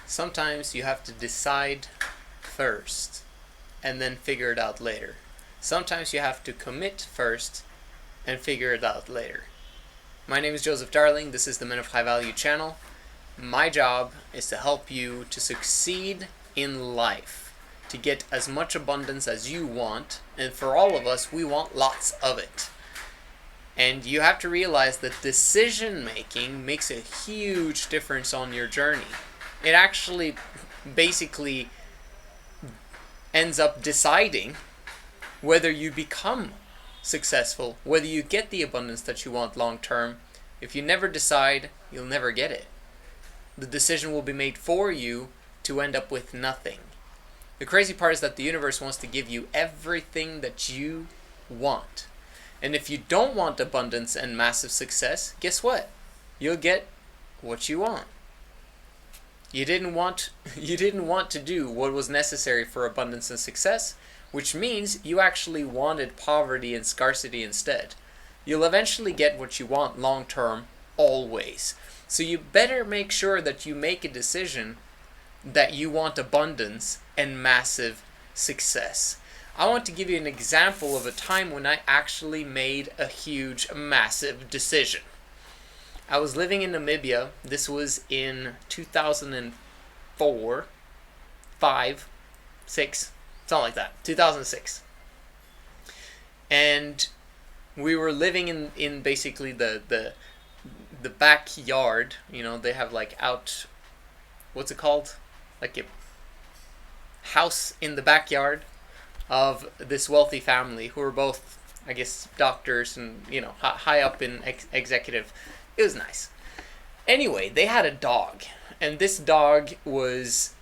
Sometimes you have to decide first and then figure it out later. Sometimes you have to commit first and figure it out later. My name is Joseph Darling. This is the Men of High Value channel. My job is to help you to succeed in life, to get as much abundance as you want, and for all of us, we want lots of it. And you have to realize that decision making makes a huge difference on your journey. It actually basically ends up deciding whether you become successful, whether you get the abundance that you want long term. If you never decide, you'll never get it. The decision will be made for you to end up with nothing. The crazy part is that the universe wants to give you everything that you want. And if you don't want abundance and massive success, guess what? You'll get what you want. You didn't want to do what was necessary for abundance and success, which means you actually wanted poverty and scarcity instead. You'll eventually get what you want long term, always. So you better make sure that you make a decision that you want abundance and massive success. I want to give you an example of a time when I actually made a huge, massive decision. I was living in Namibia. This was in 2004, 5, 6, something like that, 2006. And we were living in basically the backyard. You know, they have like what's it called? Like a house in the backyard of this wealthy family who were both, I guess, doctors and, you know, high up in executive. It was nice. Anyway, they had a dog, and this dog was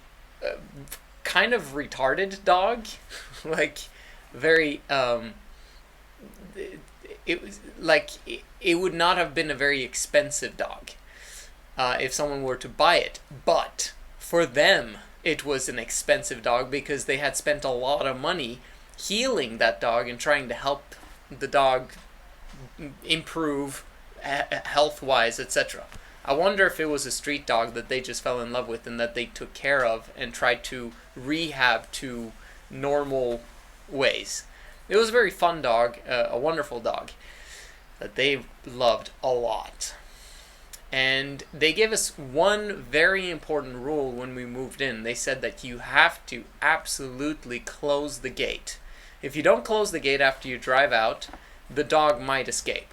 kind of retarded dog, like very it was like it would not have been a very expensive dog if someone were to buy it, but for them it was an expensive dog because they had spent a lot of money healing that dog and trying to help the dog improve health-wise, etc. I wonder if it was a street dog that they just fell in love with and that they took care of and tried to rehab to normal ways. It was a very fun dog, a wonderful dog that they loved a lot. And they gave us one very important rule when we moved in. They said that you have to absolutely close the gate. If you don't close the gate after you drive out, the dog might escape.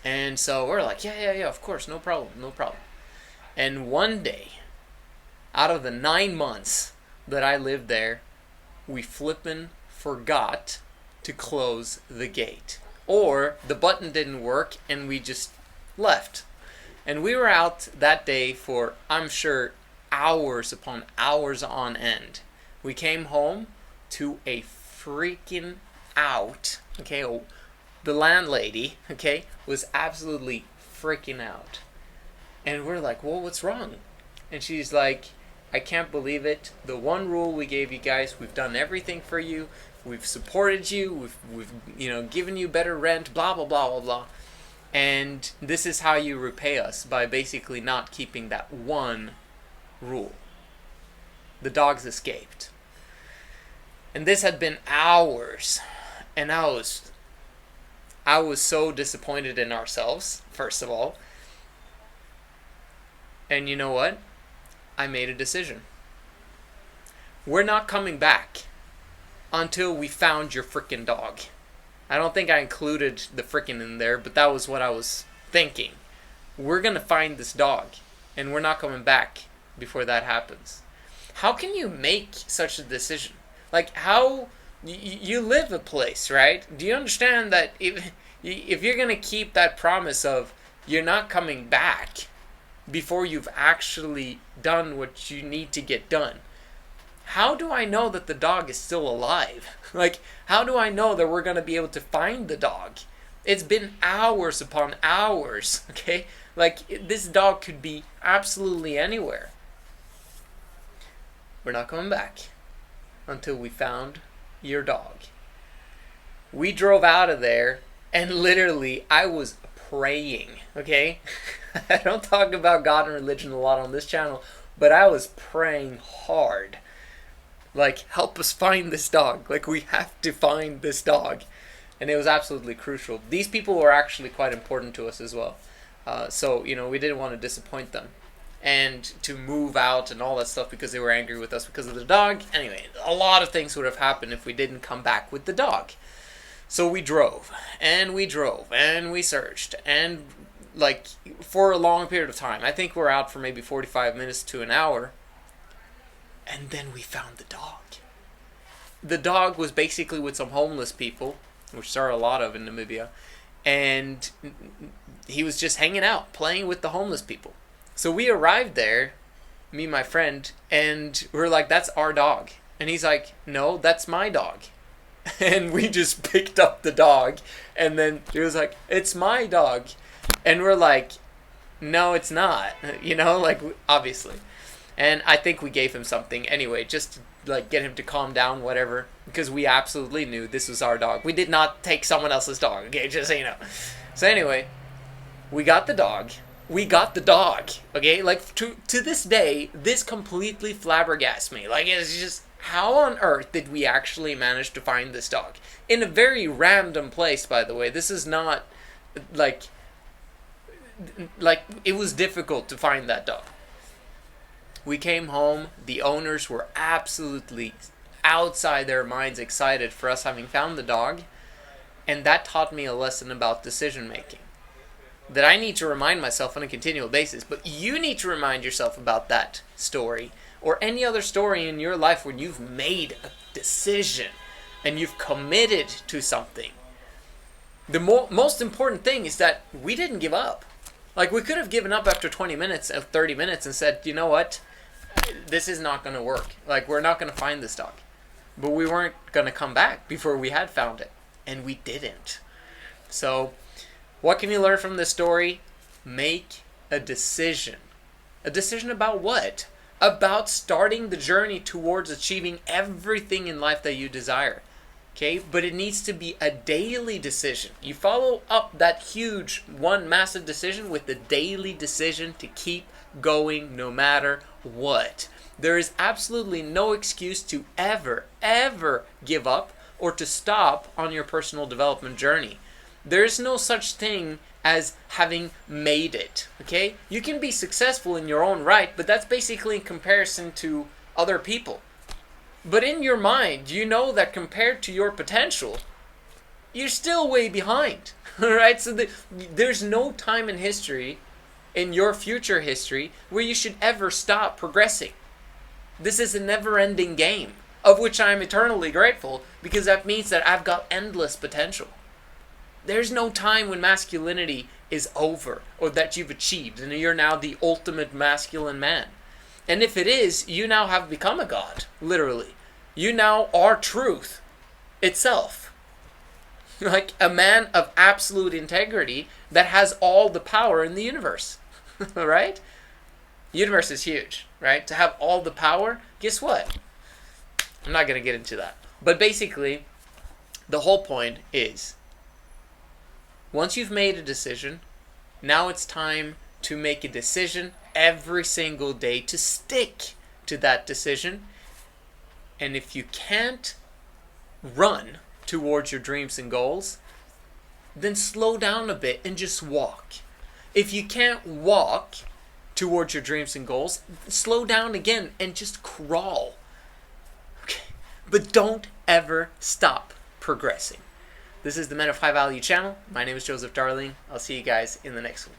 And so we're like, yeah, of course, no problem. And one day, out of the 9 months that I lived there, we flippin' forgot to close the gate. Or the button didn't work and we just left. And we were out that day for, I'm sure, hours upon hours on end. We came home to a freaking out, okay? The landlady, okay, was absolutely freaking out. And we're like, well, what's wrong? And she's like, I can't believe it. The one rule we gave you guys, we've done everything for you. We've supported you. We've given you better rent, blah, blah, blah, blah, blah. And this is how you repay us, by basically not keeping that one rule. The dogs escaped. And this had been hours. And I was so disappointed in ourselves, first of all. And you know what? I made a decision. We're not coming back until we found your frickin' dog. I don't think I included the frickin' in there, but that was what I was thinking. We're gonna find this dog, and we're not coming back before that happens. How can you make such a decision? Like, how... You live a place, right? Do you understand that if you're going to keep that promise of you're not coming back before you've actually done what you need to get done, how do I know that the dog is still alive? Like, how do I know that we're going to be able to find the dog? It's been hours upon hours, okay? Like, this dog could be absolutely anywhere. We're not coming back until we found your dog. We drove out of there, and literally, I was praying, okay? I don't talk about God and religion a lot on this channel, but I was praying hard. Like, help us find this dog. Like, we have to find this dog. And it was absolutely crucial. These people were actually quite important to us as well. So, we didn't want to disappoint them. And to move out and all that stuff because they were angry with us because of the dog. Anyway, a lot of things would have happened if we didn't come back with the dog. So we drove, and we searched, and like for a long period of time. I think we're out for maybe 45 minutes to an hour. And then we found the dog. The dog was basically with some homeless people, which there are a lot of in Namibia, and he was just hanging out, playing with the homeless people. So we arrived there, me and my friend, and we're like, that's our dog. And he's like, no, that's my dog. And we just picked up the dog, and then he was like, it's my dog. And we're like, no, it's not. Obviously. And I think we gave him something anyway, just to get him to calm down, whatever, because we absolutely knew this was our dog. We did not take someone else's dog, okay, just so you know. So anyway, we got the dog. Okay? To this day, this completely flabbergasts me. It's just, how on earth did we actually manage to find this dog? In a very random place, by the way. This is not, it was difficult to find that dog. We came home. The owners were absolutely outside their minds excited for us having found the dog. And that taught me a lesson about decision making that I need to remind myself on a continual basis. But you need to remind yourself about that story or any other story in your life when you've made a decision and you've committed to something. The most important thing is that we didn't give up. We could have given up after 20 minutes or 30 minutes and said, you know what? This is not going to work. We're not going to find this dog. But we weren't going to come back before we had found it. And we didn't. So, what can you learn from this story? Make a decision. A decision about what? About starting the journey towards achieving everything in life that you desire. Okay? But it needs to be a daily decision. You follow up that huge, one massive decision with the daily decision to keep going no matter what. There is absolutely no excuse to ever give up or to stop on your personal development journey. There is no such thing as having made it, okay? You can be successful in your own right, but that's basically in comparison to other people. But in your mind, you know that compared to your potential, you're still way behind, right? So there's no time in history, in your future history, where you should ever stop progressing. This is a never-ending game, of which I'm eternally grateful, because that means that I've got endless potential. There's no time when masculinity is over, or that you've achieved, and you're now the ultimate masculine man. And if it is, you now have become a god, literally. You now are truth itself. A man of absolute integrity that has all the power in the universe, right? The universe is huge, right? To have all the power, guess what? I'm not going to get into that. But basically, the whole point is, once you've made a decision, now it's time to make a decision every single day to stick to that decision. And if you can't run towards your dreams and goals, then slow down a bit and just walk. If you can't walk towards your dreams and goals, slow down again and just crawl. Okay. But don't ever stop progressing. This is the Men of High Value channel. My name is Joseph Darling. I'll see you guys in the next one.